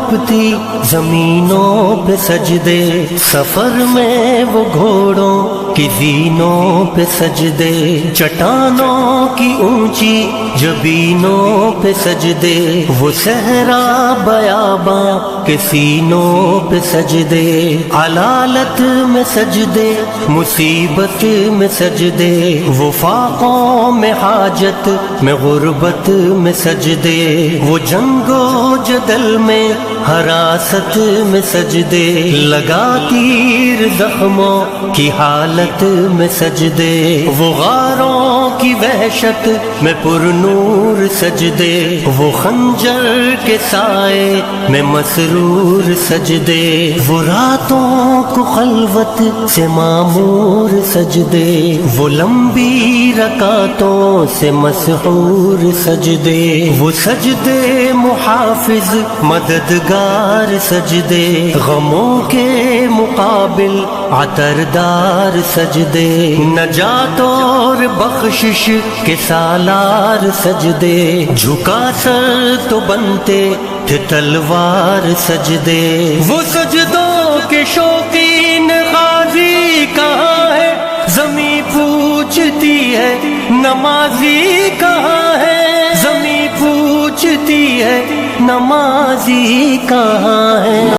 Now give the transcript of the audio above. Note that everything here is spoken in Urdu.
تڑپتی زمینوں پہ سجدے، سفر میں وہ گھوڑوں کی زینوں پہ سجدے، چٹانوں کی اونچی جبینوں پہ سجدے، وہ صحرا بیاباں کے سینوں پہ سجدے، علالت میں سجدے، مصیبت میں سجدے، وہ فاقوں میں حاجت میں غربت میں سجدے، وہ جنگ و جدل میں حراست میں سجدے، لگا تیر زخموں کی حالت میں سجدے، وہ غاروں کی وحشت میں پر نور سجدے، وہ خنجر کے سائے میں مسرور سجدے، وہ راتوں کو خلوت سے معمور سجدے، وہ لمبی رکعتوں سے مسحور سجدے، وہ سجدے محافظ مددگار سجدے، غموں کے مقابل عطردار سجدے، نجات اور بخشش کے سالار سجدے، جھکا سر تو بنتے تھے تلوار سجدے، وہ سجدوں کے شوقین غازی کہاں ہے، زمیں پوچھتی ہے نمازی کہاں ہے، زمیں پوچھتی ہے نمازی کہاں ہے۔